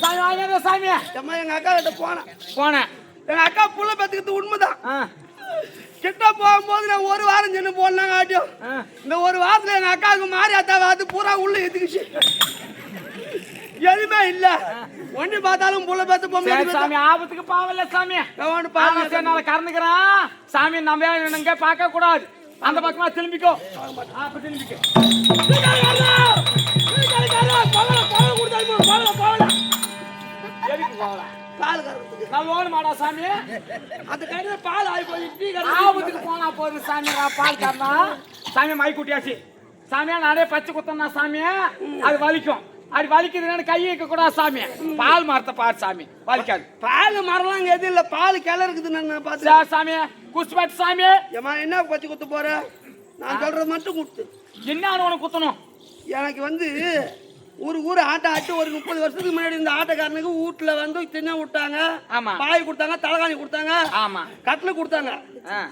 சாமி வாங்க சாமி அம்மா எங்க அக்கா கிட்ட போனேன் எங்க அக்கா புள்ள பத்துக்கிறது உண்மைதான் கிட்ட போகும்போது நான் ஒரு வாரம் சென்று போடலாங்க ஆட்டியும் இந்த ஒரு வாரத்துல எங்க அக்காவுக்கு மாறி அத்தா வாத்து பூரா உள்ள எத்துக்குச்சு எதுவுமே இல்ல ஒண்ணு பார்த்தாலும் புள்ள பார்த்து போக சாமி ஆபத்துக்கு பாவல்ல சாமி பாவம் கறந்துக்கிறான் சாமி நம்ம இங்க பார்க்க கூடாது அந்த பக்கமா திரும்பிக்கோ அப்ப திரும்பிக்கோ பால் கறந்துக்கு நான் ஓடு மாடா சாமி அந்த கையில பால் ஆகி போய் ஆபத்துக்கு போனா போதும் சாமி பால் கறனா சாமி மை குட்டியாச்சு சாமியா நானே பச்சை குத்தனா சாமியா அது வலிக்கும் அது வலிக்குதுன்னு கை வைக்க கூடாது சாமி பால் மரத்தை பாரு சாமி வலிக்காது பால் மரம்லாம் எது இல்ல பால் கிளை இருக்குது நான் பார்த்து சாமி குஸ்பாட் சாமி ஏமா என்ன பச்சை குத்து போற நான் சொல்றது மட்டும் குத்து என்ன உனக்கு குத்தணும் எனக்கு வந்து ஊர் ஆட்டை ஆட்டு ஒரு 30 வருஷத்துக்கு முன்னாடி இந்த ஆட்டக்காரனுக்கு வீட்டுல வந்து தின்ன விட்டாங்க பாய் கொடுத்தாங்க தலைகாணி கொடுத்தாங்க கட்டில கொடுத்தாங்க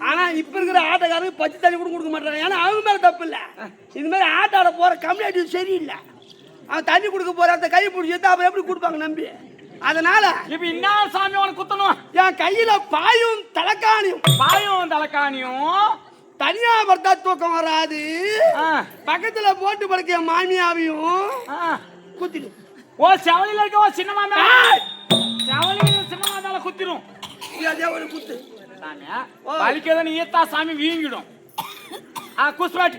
ஆனா இப்ப இருக்கிற ஆட்டக்காரனுக்கு பச்சை தண்ணி கூட கொடுக்க மாட்டாங்க ஏன்னா அவங்க மேல தப்பு இல்ல இது மாதிரி ஆட்டாட போற கம்யூனிட்டி சரியில்லை அவன் தண்ணி கொடுக்க போற அந்த கை பிடிச்சி அப்புறம் எப்படி கொடுப்பாங்க நம்பி அதனால இப்ப என்ன சாமி உனக்கு குத்தணும் என் கையில பாயும் தலைக்காணியும் தனியா படுத்தா தூக்கம் வராது பக்கத்துல போட்டு படுக்க மாமியாவையும் குத்திடும் ஓ செவலில இருக்க ஓ சின்ன மாமா செவலில சின்ன மாமால குத்திடும் அதே ஒரு குத்து சாமியா வலிக்கத நீ ஏத்தா சாமி வீங்கிடும் குஸ்பாட்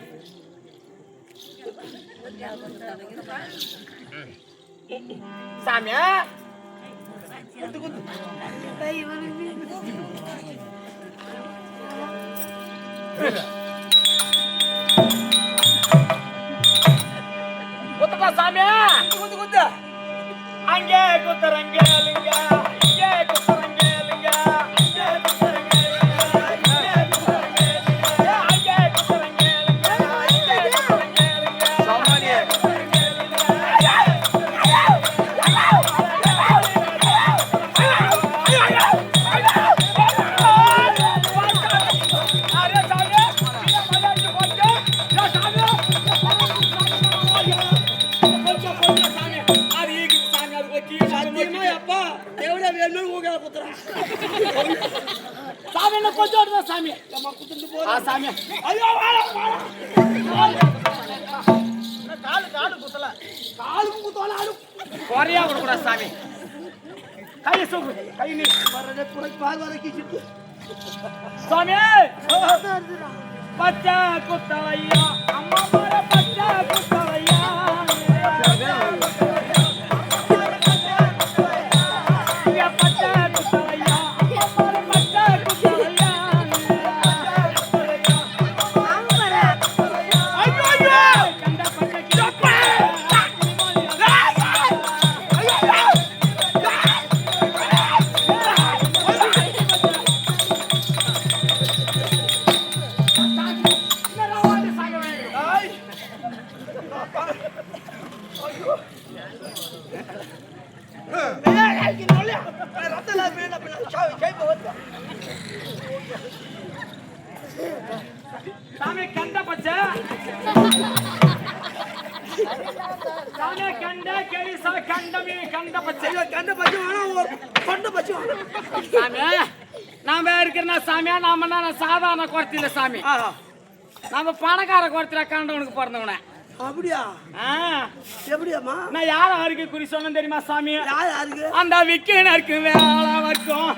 சாமி குத்துப்பா சாமி குத்து அங்கே குத்துறங்க இல்லைங்க இங்கே குத்துறங்க இல்லைங்க அங்கே குத்துறங்க இங்கே குத்துறங்க அங்கே குத்துறங்க இல்லைங்க இங்கே குத்துறங்க இல்லைங்க சாமானிய சாமி என்ன கொஞ்சம் சாமி சாமி ஐயோ காலு குத்தல காலுக்கு குத்தல குறையா விடக்கூடாது சாமி கையை சூப்பு கை நீ வர்றதே புறக்கு பால் வரைக்கும் சிட்டு சாமி பச்சை குத்தலையா அம்மா மர பச்சை குத்தலையா சாமி கண்ட பச்சை சாமி கண்ட கேலிசா கண்டமி கண்ட பச்சை கண்ட பச்சை வேணாம் கொண்ட பச்சை சாமி நாம இருக்கிறனா சாமியா நாம சாதாரண குறத்தி இல்ல சாமி நம்ம பணக்கார குறத்தில கண்டவனுக்கு பிறந்தவன அப்படியா எப்படியாமா நான் யார யாருக்கு குறி சொன்னேன் தெரியுமா சாமி யாருக்கு அந்த விக்கினருக்கு வேலை வைக்கும்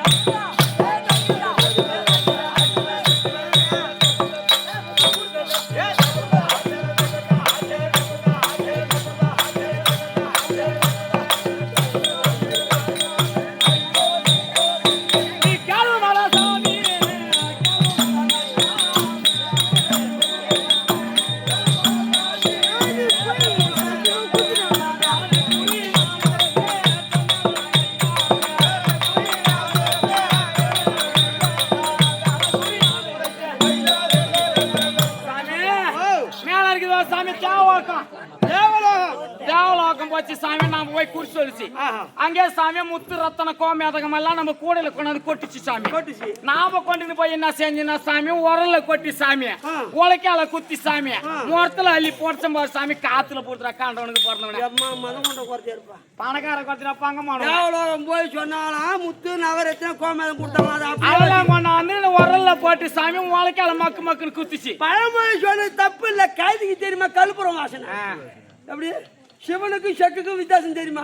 தேவலோகம் போச்சு சாமி நாம போய் குறிச்சு சொல்லிச்சு அங்கே சாமி முத்து ரத்தன கோமேதகம் எல்லாம் நம்ம கூடையில கொண்டாந்து கொட்டிச்சு சாமி நாம கொண்டு போய் என்ன செஞ்சுனா சாமி உரல்ல கொட்டி சாமி உலக்கால குத்தி சாமி முரத்துல அள்ளி போடுச்சம் போது சாமி காத்துல போடுறா காண்டவனுக்கு பிறந்தவன பணக்கார குறத்துல பங்கமான தேவலோகம் போய் சொன்னாலும் முத்து நவரத்தின கோமேதம் கொடுத்தாங்க அதெல்லாம் கொண்டாந்து உரல்ல போட்டு சாமி உலக்கால மக்கு மக்குன்னு குத்திச்சு பழமொழி சொன்னது தப்பு இல்ல கைதிக்கு தெரியுமா கல்புரம் வாசனை எப்படி சிவனுக்கு செக்குக்கும் வித்தியாசம் தெரியுமா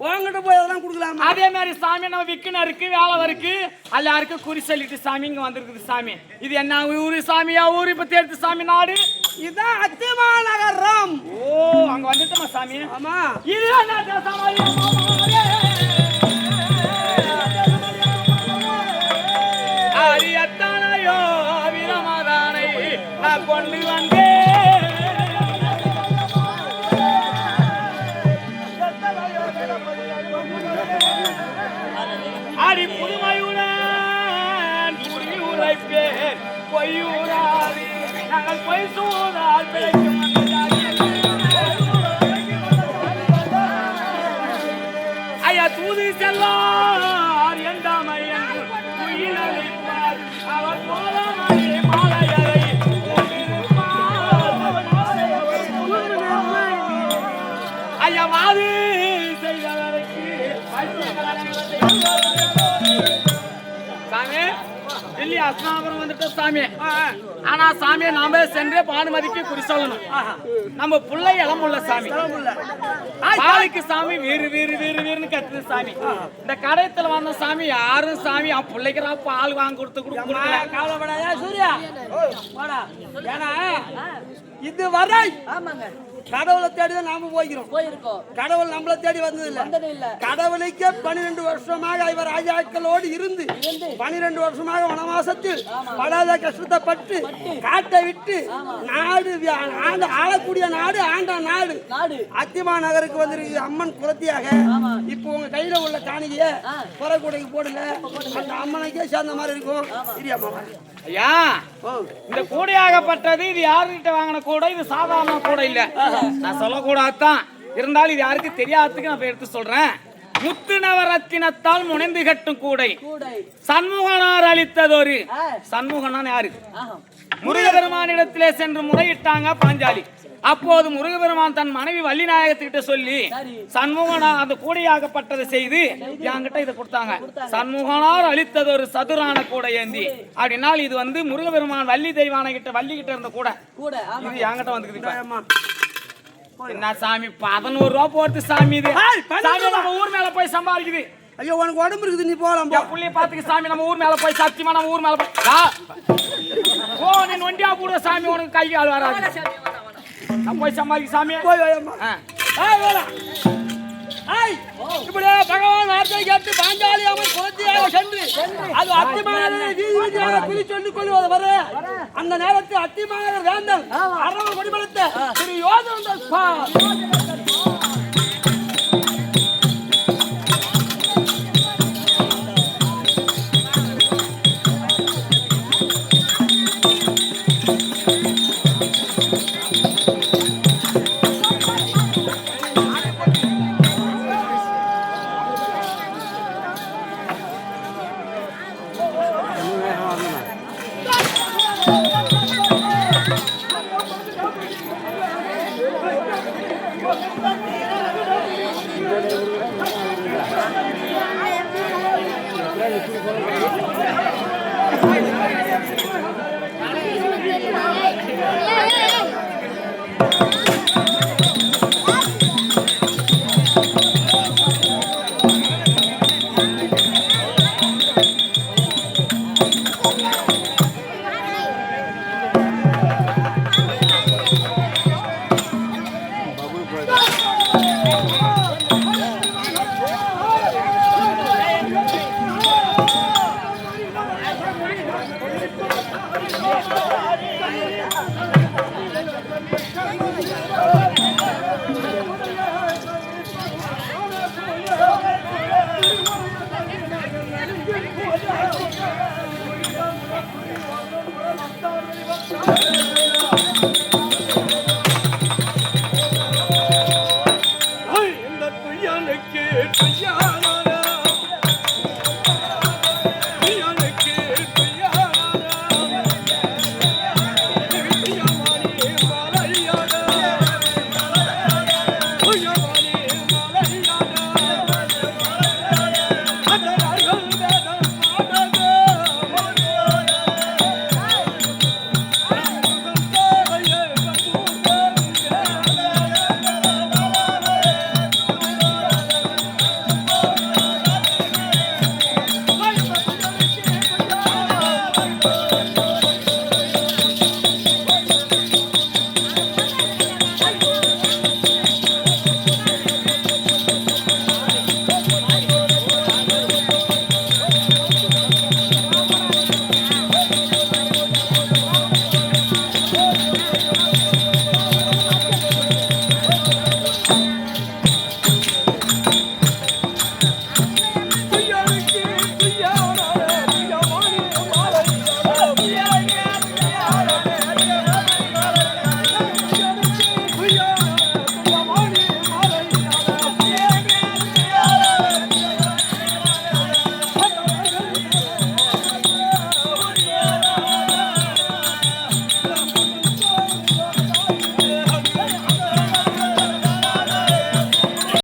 வாங்கிட்டு போய் அதெல்லாம் கொடுக்கலாமா அதே மாதிரி சாமி நம்ம விக்குன்னு இருக்கு வேலை இருக்கு எல்லாருக்கும் குறி சொல்லிட்டு சாமி இங்க வந்திருக்குது சாமி இது என்ன ஊரு சாமியா ஊரு இப்ப தேர்த்து சாமி நாடு இதான் அத்திமா நகரம் ஓ அங்க வந்துட்டோமா சாமி ஆமா இது என்ன சாமி அரியத்தானையோ வீரமாதானை நான் கொண்டு வந்தேன் அடி புதுமையுடன் உரைப்பேன் பொய்யூராதி நாங்கள் பொய் சூதால் பிழைக்கும் ஐயா தூது செல்லார் எண்டாமையன் உயிரிழப்பார் அவர் போலமையே மாலையரை ஐயா வாது செய்தவருக்கு சாமி டெல்லி அஸ்னாபுரம் வந்துட்டு சாமி ஆனா சாமியை நாம சென்று பானுமதிக்கு குறி சொல்லணும் நம்ம புள்ளை இளமுள்ள சாமி பாலுக்கு சாமி வீறு வீறு வீறு வீறுன்னு கத்துது சாமி இந்த கடையத்துல வந்த சாமி யாரும் சாமி அவன் பிள்ளைக்கிறா பால் வாங்க கொடுத்து கொடுக்கல கவலைப்படாத சூர்யா ஏன்னா இது வரை கடவுளை தேடிதான் நாம போய்க்கிறோம். போயிருக்கோம். கடவுள் நம்மளை தேடி வந்தது இல்ல. வந்தது இல்ல. கடவுளுக்கே 12 வருஷமாக இவர் ராஜாக்களோடு இருந்து 12 வருஷமாக வனவாசத்தில் படாத கஷ்டத்தை பட்டு காட்டை விட்டு நாடு ஆளக்கூடிய நாடு ஆண்ட நாடு அத்திமா நகருக்கு வந்திருக்கு அம்மன் குலத்தியாக. இப்போ உங்க கையில உள்ள காணிக்கைய புறக்கூடைக்கு போடுங்க, அந்த அம்மனுக்கே சேர்ந்த மாதிரி இருக்கும். ஐயா, இந்த கூடையாகப்பட்டது இது யாருகிட்ட வாங்கின கூடை, இது சாதாரண கூடை இல்ல. நான் சொல்லக்கூடாதான், இருந்தாலும் இது யாருக்கு தெரியாததுக்கு நான் எடுத்து சொல்றேன். முத்து நவரத்தினத்தால் முனைந்து கட்டும் கூடை சண்முகனார் அளித்ததொரு. சண்முகனான் யாரு? முருகபெருமானிடத்திலே சென்று முறையிட்டாங்க பாஞ்சாலி. அப்போது முருகபெருமான் தன் மனைவி வள்ளிநாயகத்துக்கிட்ட சொல்லி சண்முகனா அந்த கூடையாகப்பட்டதை செய்து என்கிட்ட இதை கொடுத்தாங்க. சண்முகனார் அளித்தது ஒரு சதுரான கூடை ஏந்தி அப்படின்னா இது வந்து முருகபெருமான் வள்ளி தெய்வான கிட்ட வள்ளி கிட்ட இருந்த கூடை இது என்கிட்ட வந்துக்குது. என்ன சாமி 11 ரூபா போட்டு சாமி, இது சாமி நம்ம ஊர் மேல போய் சம்பாதிக்குது. ஐயோ உனக்கு உடம்பு இருக்குது, நீ போலாம். புள்ளிய பாத்துக்கு சாமி, நம்ம ஊர் மேல போய் சத்தியமா நம்ம ஊர் மேல போய் ஓ நீ நொண்டியா போடுற சாமி, உனக்கு கை கால் வராது. நான் போய் சம்பாதிக்க சாமி, போய் இப்படியே பகவான் வார்த்தை கேட்டு பாஞ்சாலி அம்மன் குலத்தியாக சென்று அது அத்திமானதை வீதியாக குறி சொல்லிக் கொள்வது வர அந்த நேரத்தில் அத்திமானவர் வேந்தன் அரவ கொடிபலத்தை திரு யோகன்